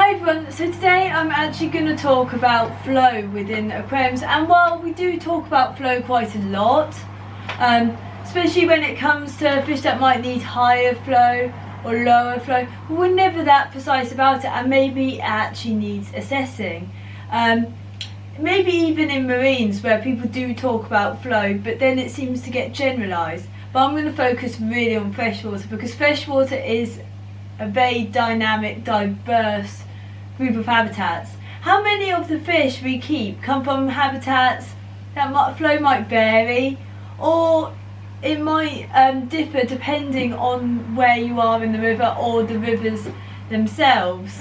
Hi everyone, so today I'm actually going to talk about flow within aquariums, and while we do talk about flow quite a lot, especially when it comes to fish that might need higher flow or lower flow, we're never that precise about it, and maybe it actually needs assessing. Maybe even in marines where people do talk about flow, but then it seems to get generalised. But I'm going to focus really on freshwater, because freshwater is a very dynamic, diverse group of habitats. How many of the fish we keep come from habitats that flow might vary, or it might differ depending on where you are in the river or the rivers themselves.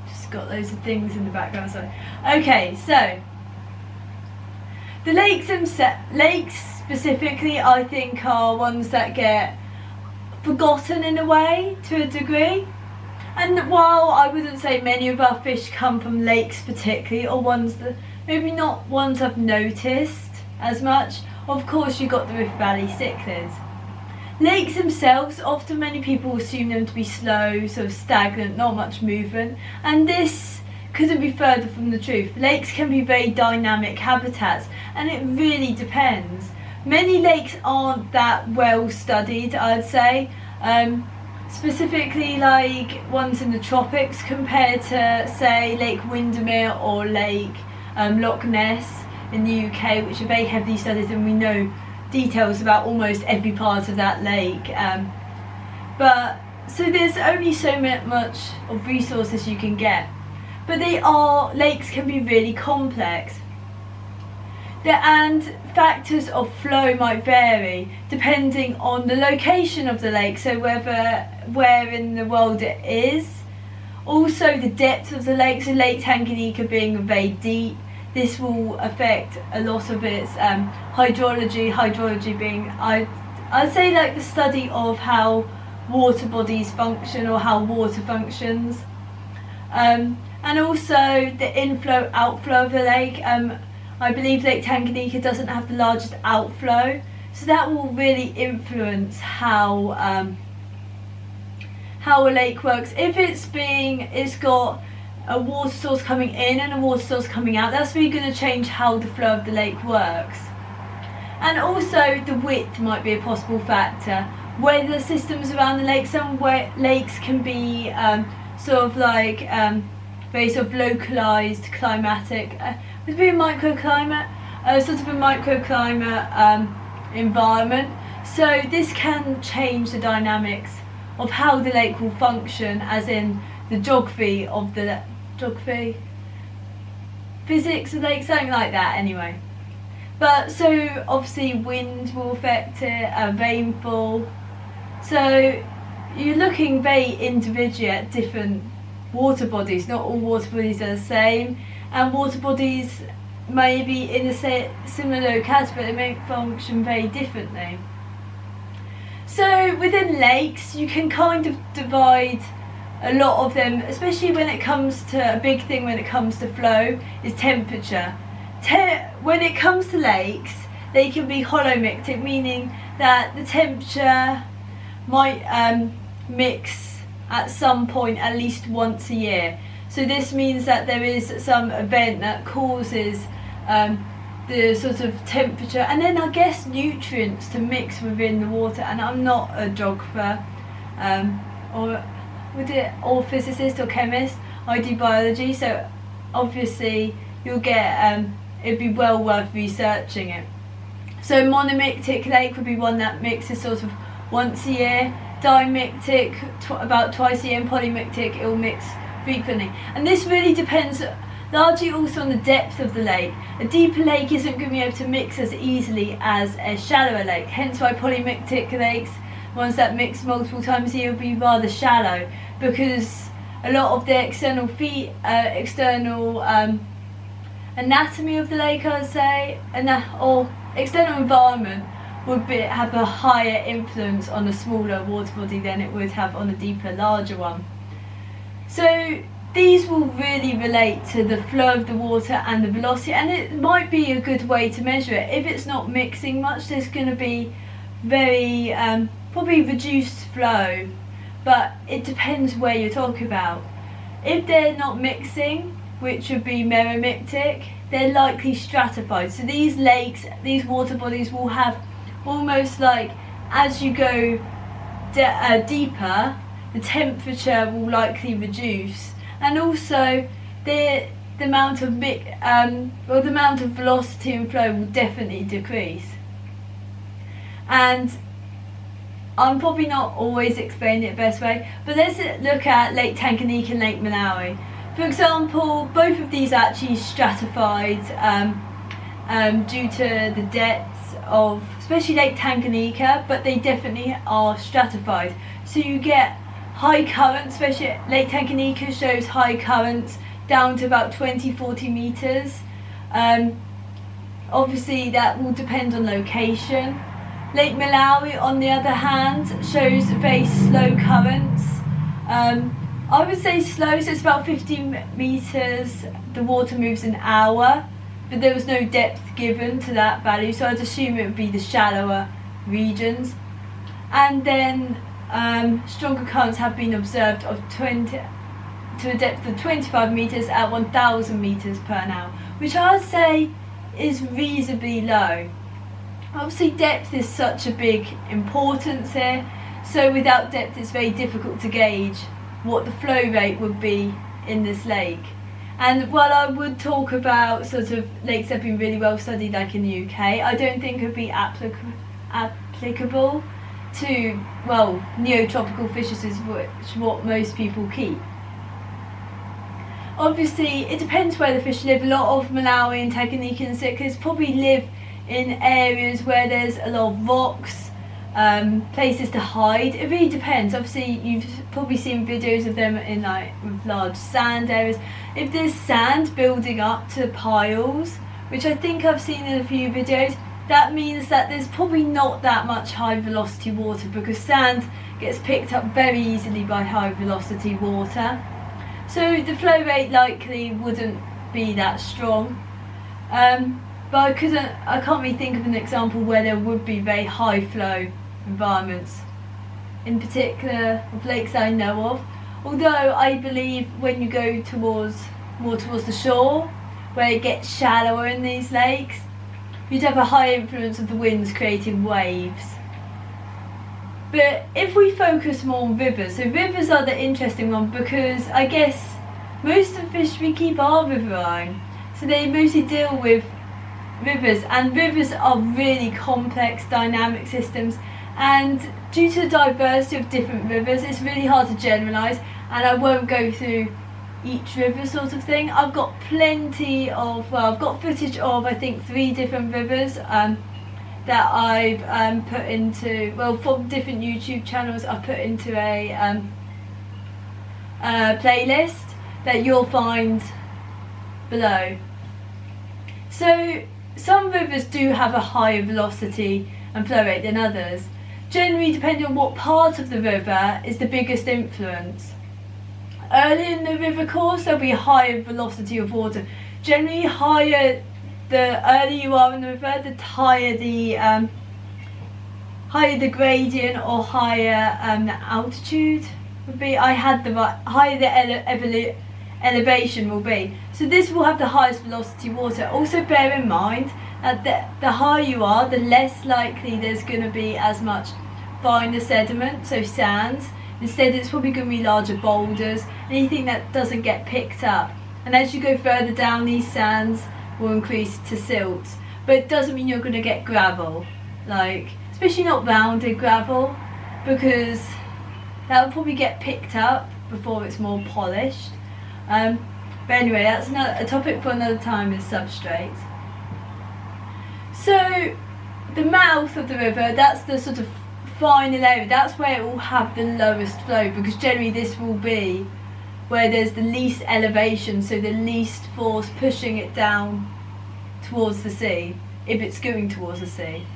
Just got loads of things in the background, sorry. Okay, so the lakes specifically, I think, are ones that get forgotten in a way, to a degree. And while I wouldn't say many of our fish come from lakes particularly, or ones that maybe not ones I've noticed as much, of course you got the Rift Valley cichlids. Lakes themselves, often many people assume them to be slow, sort of stagnant, not much movement, and this couldn't be further from the truth. Lakes can be very dynamic habitats, and it really depends. Many lakes aren't that well studied, I'd say, specifically like ones in the tropics compared to, say, Lake Windermere or Lake Loch Ness in the UK, which are very heavily studied, and we know details about almost every part of that lake. But so there's only so much of resources you can get, but lakes can be really complex. And factors of flow might vary depending on the location of the lake, so where in the world it is. Also the depth of the lake, so Lake Tanganyika being very deep, this will affect a lot of its hydrology being, I'd say, like the study of how water bodies function or how water functions. And also the inflow outflow of the lake. I believe Lake Tanganyika doesn't have the largest outflow, so that will really influence how a lake works. If it's got a water source coming in and a water source coming out, that's really going to change how the flow of the lake works. And also the width might be a possible factor. Weather systems around the lake, some lakes can be sort of like very sort of localised climatic, would be a microclimate, sort of a microclimate environment. So this can change the dynamics of how the lake will function, as in the geography, physics of the lake, something like that anyway. But so obviously wind will affect it, rainfall. So you're looking very individually at different water bodies. Not all water bodies are the same, and water bodies may be in a similar locality, but they may function very differently. So within lakes you can kind of divide a lot of them, especially when it comes to, a big thing when it comes to flow is temperature. When it comes to lakes, they can be holomictic, meaning that the temperature might mix at some point at least once a year. So this means that there is some event that causes the sort of temperature and then I guess nutrients to mix within the water. And I'm not a geographer or physicist or chemist. I do biology, so obviously you'll get it'd be well worth researching it. So monomictic lake would be one that mixes sort of once a year, dimictic about twice a year, and polymictic it will mix frequently. And this really depends largely also on the depth of the lake. A deeper lake isn't going to be able to mix as easily as a shallower lake, hence why polymictic lakes, ones that mix multiple times a year, will be rather shallow, because a lot of the external anatomy of the lake, I'd say, or external environment would have a higher influence on a smaller water body than it would have on a deeper, larger one. So these will really relate to the flow of the water and the velocity, and it might be a good way to measure it. If it's not mixing much, there's going to be very probably reduced flow, but it depends where you're talking about. If they're not mixing, which would be meromictic, they're likely stratified. So these lakes, these water bodies will have almost like, as you go deeper, the temperature will likely reduce, and also the amount of velocity and flow will definitely decrease. And I'm probably not always explaining it the best way, but let's look at Lake Tanganyika and Lake Malawi. For example, both of these are actually stratified due to the depths of, especially Lake Tanganyika, but they definitely are stratified. So you get high currents, especially Lake Tanganyika shows high currents down to about 20-40 meters. Obviously that will depend on location. Lake Malawi, on the other hand, shows very slow currents. I would say slow, so it's about 15 meters, the water moves an hour, but there was no depth given to that value, so I'd assume it would be the shallower regions. And then stronger currents have been observed to a depth of 25 meters at 1,000 meters per hour, which I would say is reasonably low. Obviously depth is such a big importance here, so without depth it's very difficult to gauge what the flow rate would be in this lake. And while I would talk about sort of lakes that have been really well studied, like in the UK, I don't think it would be applicable to, well, neotropical fishes, is what most people keep. Obviously it depends where the fish live. A lot of Malawi and Tanganyika cichlids probably live in areas where there's a lot of rocks, places to hide. It really depends. Obviously you've probably seen videos of them in like with large sand areas. If there's sand building up to piles, which I think I've seen in a few videos, that means that there's probably not that much high velocity water, because sand gets picked up very easily by high velocity water. So the flow rate likely wouldn't be that strong. But I can't really think of an example where there would be very high flow environments, in particular of lakes I know of. Although I believe when you go more towards the shore, where it gets shallower in these lakes, you'd have a high influence of the winds creating waves. But if we focus more on rivers, so rivers are the interesting one, because I guess most of the fish we keep are riverine, so they mostly deal with rivers, and rivers are really complex dynamic systems, and due to the diversity of different rivers it's really hard to generalise, and I won't go through each river sort of thing. I've got plenty of, well, I've got footage of I think 3 different rivers that I've put into, well, from different YouTube channels I've put into a playlist that you'll find below. So some rivers do have a higher velocity and flow rate than others. Generally, depending on what part of the river is the biggest influence. Early in the river course there'll be a higher velocity of water. Generally higher, the earlier you are in the river, the higher the gradient or higher the altitude would be. Higher the elevation will be. So this will have the highest velocity water. Also bear in mind that the higher you are, the less likely there's going to be as much finer sediment, so sands. Instead it's probably going to be larger boulders, anything that doesn't get picked up. And as you go further down, these sands will increase to silts. But it doesn't mean you're going to get gravel, like especially not rounded gravel, because that will probably get picked up before it's more polished. But anyway, that's a topic for another time, is substrate. So the mouth of the river, that's the sort of final area, that's where it will have the lowest flow, because generally this will be where there's the least elevation, so the least force pushing it down towards the sea, if it's going towards the sea.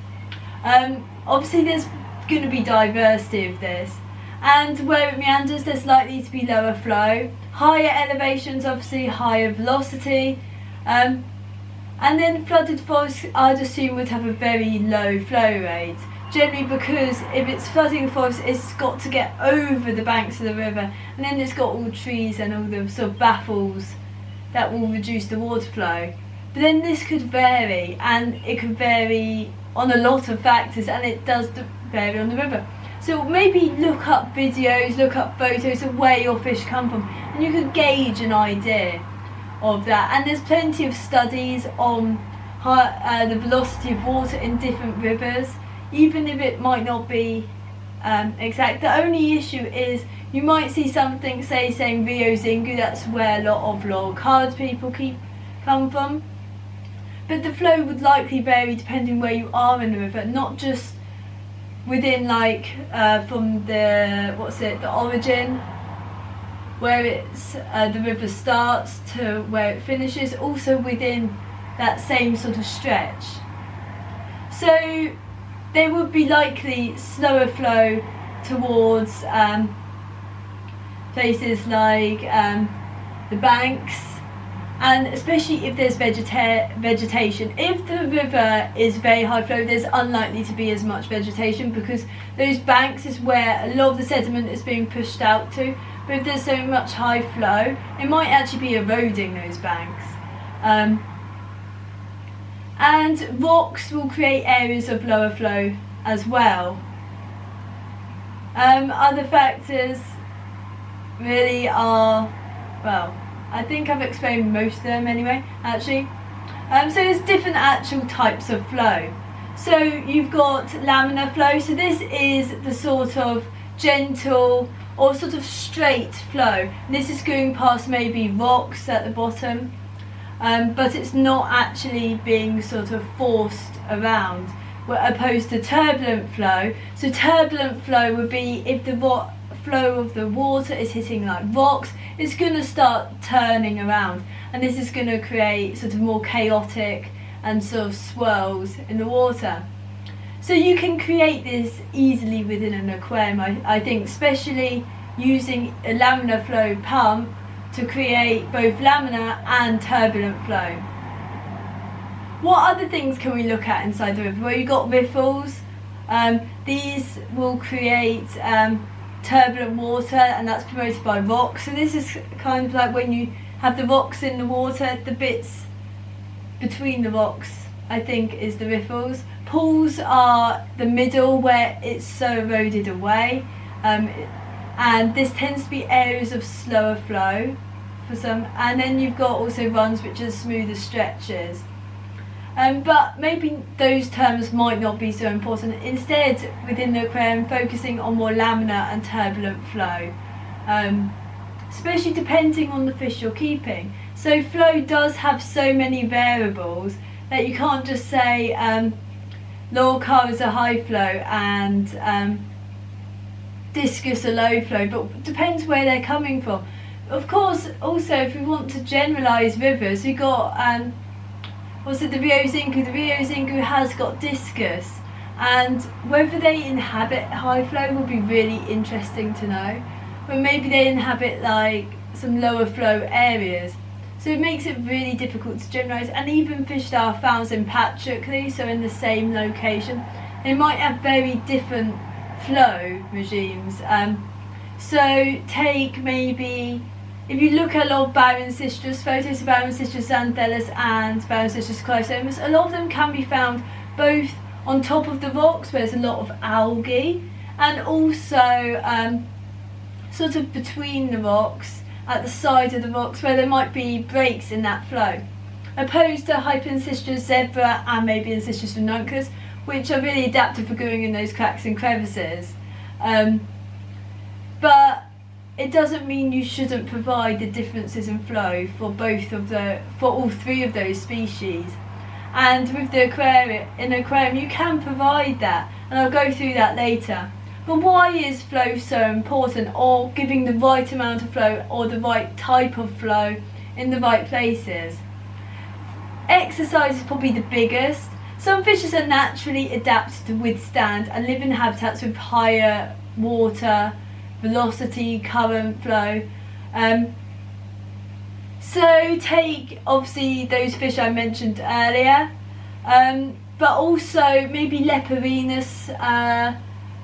Obviously there's going to be diversity of this, and where it meanders there's likely to be lower flow. Higher elevations, obviously higher velocity, and then flooded forests I'd assume would have a very low flow rate, generally because if it's flooding the forest, it's got to get over the banks of the river, and then it's got all trees and all the sort of baffles that will reduce the water flow. But then this could vary, and it could vary on a lot of factors, and it does vary on the river. So maybe look up videos, look up photos of where your fish come from, and you can gauge an idea of that. And there's plenty of studies on the velocity of water in different rivers, even if it might not be exact. The only issue is you might see something saying Rio Xingu, that's where a lot of log cards people come from. But the flow would likely vary depending where you are in the river, not just within from the origin, where it's the river starts to where it finishes, also within that same sort of stretch. So there would be likely slower flow towards places like the banks, and especially if there's vegetation. If the river is very high flow, there's unlikely to be as much vegetation, because those banks is where a lot of the sediment is being pushed out to. But if there's so much high flow, it might actually be eroding those banks. And rocks will create areas of lower flow as well. Other factors really are, well, I think I've explained most of them anyway, actually. So there's different actual types of flow. So you've got laminar flow, so this is the sort of gentle or sort of straight flow. And this is going past maybe rocks at the bottom, but it's not actually being sort of forced around, opposed to turbulent flow. So turbulent flow would be if the flow of the water is hitting like rocks, it's going to start turning around, and this is going to create sort of more chaotic and sort of swirls in the water. So you can create this easily within an aquarium, I think, especially using a laminar flow pump to create both laminar and turbulent flow. What other things can we look at inside the river? Well, you've got riffles. These will create turbulent water, and that's promoted by rocks. So this is kind of like when you have the rocks in the water, the bits between the rocks, I think, is the riffles. Pools are the middle where it's so eroded away, and this tends to be areas of slower flow for some. And then you've got also runs, which are smoother stretches. But maybe those terms might not be so important. Instead, within the aquarium, focusing on more laminar and turbulent flow, especially depending on the fish you're keeping. So flow does have so many variables that you can't just say lorcar is a high flow and discus a low flow, but depends where they're coming from. Of course, also if we want to generalise rivers, we've got the Rio Xingu. The Rio Xingu has got discus, and whether they inhabit high flow will be really interesting to know. But maybe they inhabit like some lower flow areas. So it makes it really difficult to generalise. And even fish that are found sympatrically, so in the same location, they might have very different flow regimes. So take maybe, if you look at a lot of Baroncistrus, photos of Baroncistrus xanthellus and Baroncistrus chrysomus, a lot of them can be found both on top of the rocks where there's a lot of algae, and also sort of between the rocks, at the side of the rocks where there might be breaks in that flow, opposed to Hypencistrus zebra and maybe Encistrus ranunculus, which are really adapted for going in those cracks and crevices. But it doesn't mean you shouldn't provide the differences in flow for all three of those species. And with the aquarium you can provide that, and I'll go through that later. But why is flow so important, or giving the right amount of flow or the right type of flow in the right places? Exercise is probably the biggest. Some fishes are naturally adapted to withstand and live in habitats with higher water velocity, current flow. So take obviously those fish I mentioned earlier, but also maybe leperinus that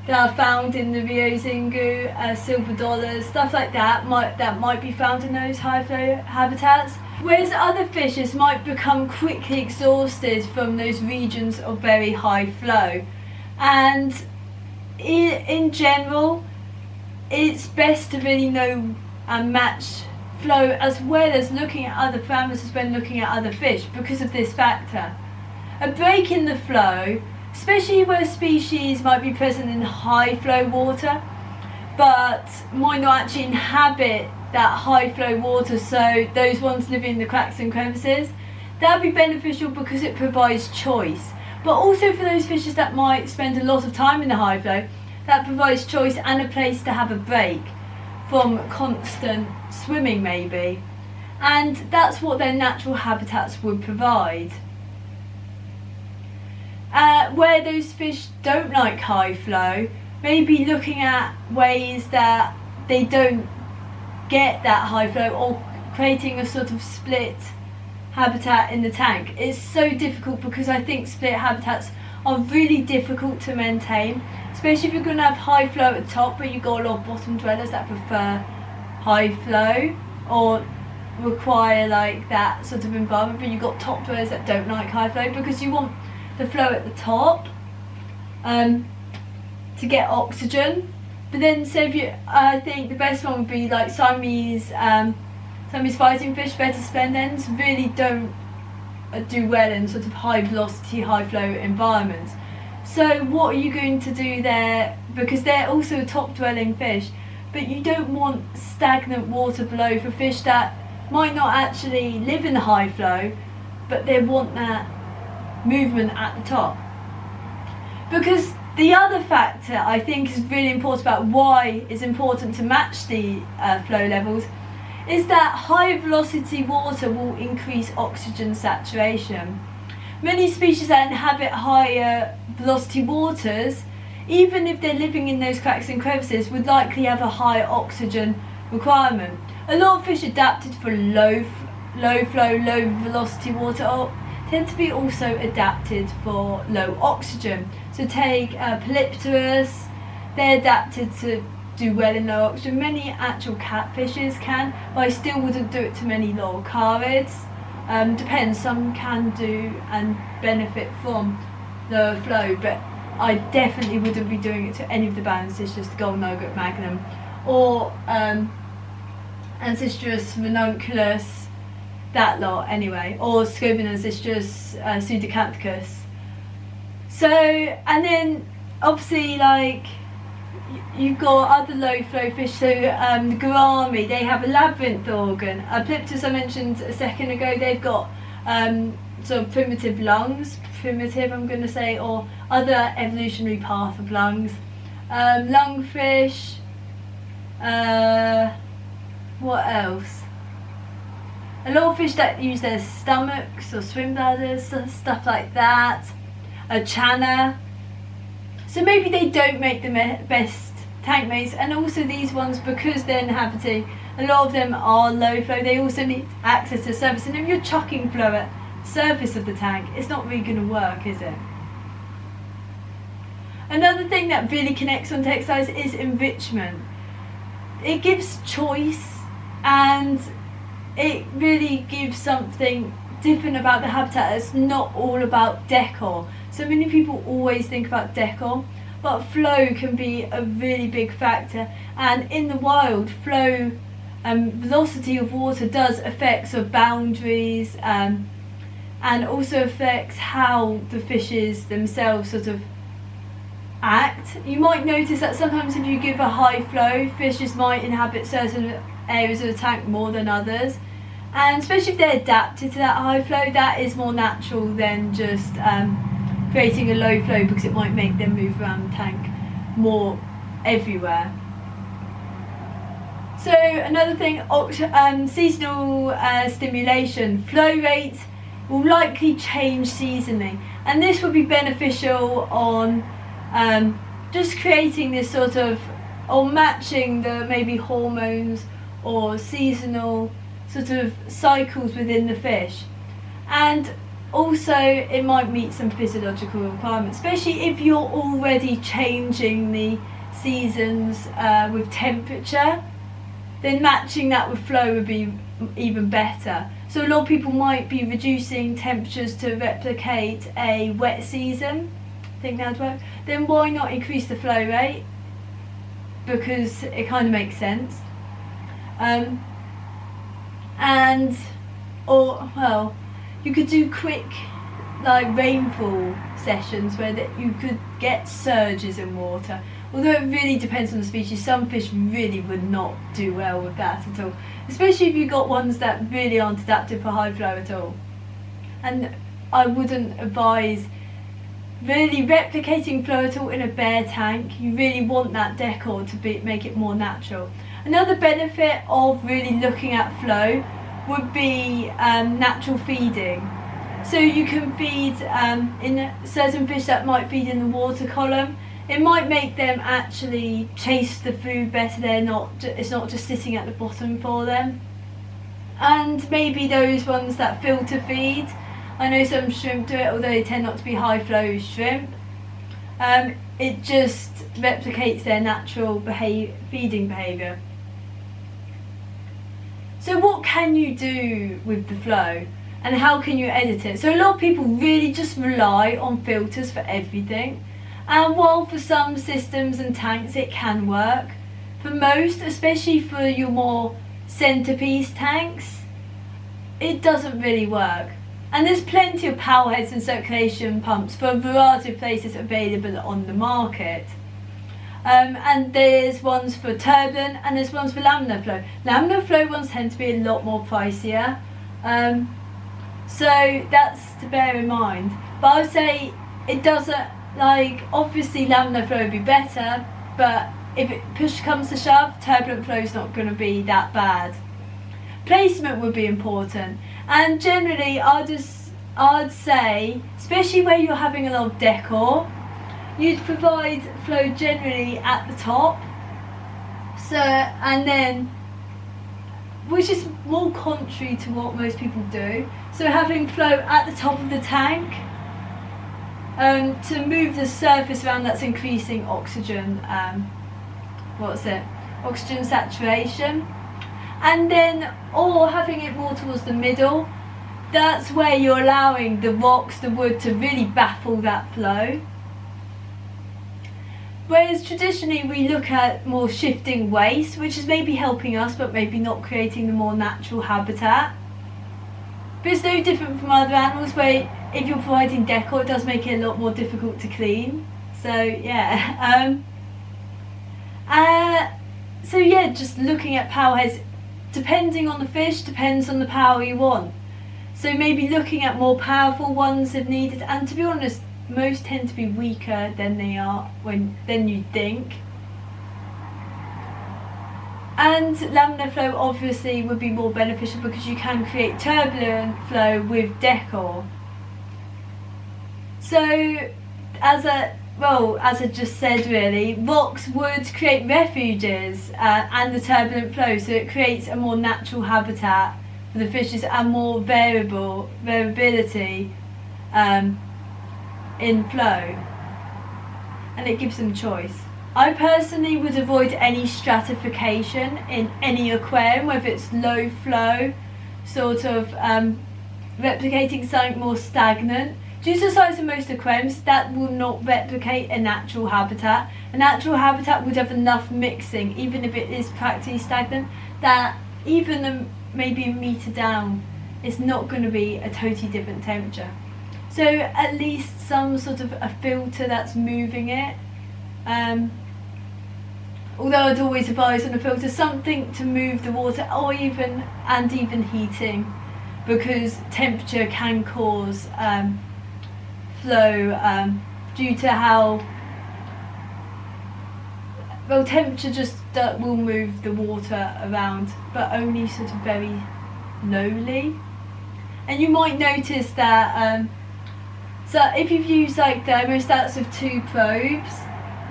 are found in the Rio Xingu, silver dollars, stuff like that might be found in those high flow habitats. Whereas other fishes might become quickly exhausted from those regions of very high flow. And in general, it's best to really know and match flow as well as looking at other parameters when looking at other fish because of this factor. A break in the flow, especially where species might be present in high flow water but might not actually inhabit that high flow water, so those ones living in the cracks and crevices, that would be beneficial because it provides choice. But also for those fishes that might spend a lot of time in the high flow, that provides choice and a place to have a break from constant swimming maybe. And that's what their natural habitats would provide. Where those fish don't like high flow, maybe looking at ways that they don't get that high flow or creating a sort of split habitat in the tank. It's so difficult because I think split habitats are really difficult to maintain, especially if you're going to have high flow at the top but you've got a lot of bottom dwellers that prefer high flow or require like that sort of environment, but you've got top dwellers that don't like high flow because you want the flow at the top to get oxygen. But then, so if you, I think the best one would be like Siamese fighting fish, better splendens, really don't do well in sort of high velocity, high flow environments. So what are you going to do there? Because they're also a top dwelling fish, but you don't want stagnant water below for fish that might not actually live in the high flow, but they want that movement at the top. Because the other factor I think is really important about why it's important to match the flow levels is that high velocity water will increase oxygen saturation. Many species that inhabit higher velocity waters, even if they're living in those cracks and crevices, would likely have a higher oxygen requirement. A lot of fish adapted for low flow, low velocity water tend to be also adapted for low oxygen. So take Polypterus, they're adapted to do well in low oxygen. Many actual catfishes can, but I still wouldn't do it to many lorcarids. Depends, some can do and benefit from lower flow, but I definitely wouldn't be doing it to any of the balances, just the golden nugget magnum or Ancistrus ranunculus, that lot anyway, or Scobian Ancistrus pseudacanthus. So, and then obviously like you've got other low flow fish, so the gourami, they have a labyrinth organ. Polypterus I mentioned a second ago, they've got sort of primitive lungs, I'm going to say, or other evolutionary path of lungs. Lungfish, what else? A lot of fish that use their stomachs or swim bladders, stuff like that. A channa. So maybe they don't make the best tank mates, and also these ones, because they're inhabiting, a lot of them are low flow, they also need access to surface, and if you're chucking flow at the surface of the tank, it's not really going to work, is it? Another thing that really connects on textiles is enrichment. It gives choice and it really gives something different about the habitat. It's not all about decor. So many people always think about decor, but flow can be a really big factor, and in the wild, flow velocity of water does affect sort of boundaries and also affects how the fishes themselves sort of act. You might notice that sometimes if you give a high flow, fishes might inhabit certain areas of the tank more than others, and especially if they're adapted to that high flow, that is more natural than just creating a low flow, because it might make them move around the tank more everywhere. So another thing, seasonal stimulation. Flow rate will likely change seasonally, and this will be beneficial on just creating this sort of, or matching the maybe hormones or seasonal sort of cycles within the fish. And also it might meet some physiological requirements, especially if you're already changing the seasons with temperature, then matching that with flow would be even better. So a lot of people might be reducing temperatures to replicate a wet season. I think that would work. Then why not increase the flow rate? Because it kind of makes sense. Well, you could do quick like rainfall sessions where you could get surges in water. Although it really depends on the species, some fish really would not do well with that at all. Especially if you've got ones that really aren't adapted for high flow at all. And I wouldn't advise really replicating flow at all in a bare tank. You really want that decor to make it more natural. Another benefit of really looking at flow would be natural feeding. So you can feed in certain fish that might feed in the water column. It might make them actually chase the food better. It's not just sitting at the bottom for them. And maybe those ones that filter feed. I know some shrimp do it, although they tend not to be high flow shrimp. It just replicates their natural feeding behaviour. So what can you do with the flow and how can you edit it? So a lot of people really just rely on filters for everything. And while for some systems and tanks it can work, for most, especially for your more centerpiece tanks, it doesn't really work. And there's plenty of powerheads and circulation pumps for a variety of places available on the market. And there's ones for turbulent and there's ones for laminar flow. Laminar flow ones tend to be a lot more pricier. So that's to bear in mind. But I would say it doesn't, like, obviously laminar flow would be better, but if it push comes to shove, turbulent flow is not going to be that bad. Placement would be important, and generally I'd say, especially where you're having a lot of decor, you'd provide flow generally at the top. So, and then, which is more contrary to what most people do. So having flow at the top of the tank to move the surface around, that's increasing oxygen, oxygen saturation. And then, or having it more towards the middle, that's where you're allowing the rocks, the wood to really baffle that flow. Whereas traditionally we look at more shifting waste, which is maybe helping us but maybe not creating the more natural habitat. But it's no different from other animals where if you're providing decor, it does make it a lot more difficult to clean. So yeah, just looking at powerheads, depending on the fish, depends on the power you want. So maybe looking at more powerful ones if needed, and to be honest, most tend to be weaker than they are than you think. And laminar flow obviously would be more beneficial because you can create turbulent flow with decor. So as I just said, really, rocks would create refuges and the turbulent flow, so it creates a more natural habitat for the fishes and more variability in flow, and it gives them choice. I personally would avoid any stratification in any aquarium, whether it's low flow, sort of replicating something more stagnant. Due to the size of most aquariums, that will not replicate a natural habitat. A natural habitat would have enough mixing, even if it is practically stagnant, that even maybe a metre down, it's not going to be a totally different temperature. So at least some sort of a filter that's moving it. Although I'd always advise on a filter, something to move the water, or even heating, because temperature can cause flow due to how temperature just will move the water around, but only sort of very lowly. And you might notice that so if you've used like thermostats of 2 probes,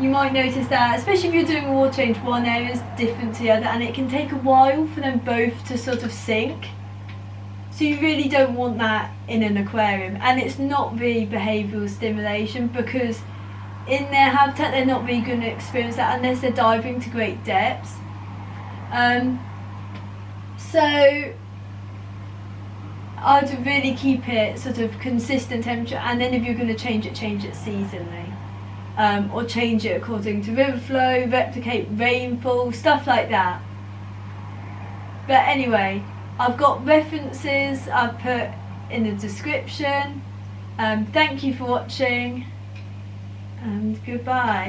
you might notice that, especially if you're doing a water change, one area is different to the other, and it can take a while for them both to sort of sync. So you really don't want that in an aquarium, and it's not really behavioural stimulation, because in their habitat they're not really going to experience that unless they're diving to great depths. So I'd really keep it sort of consistent temperature, and then if you're going to change it seasonally, or change it according to river flow, replicate rainfall, stuff like that. But anyway, I've got references I've put in the description. Thank you for watching, and goodbye.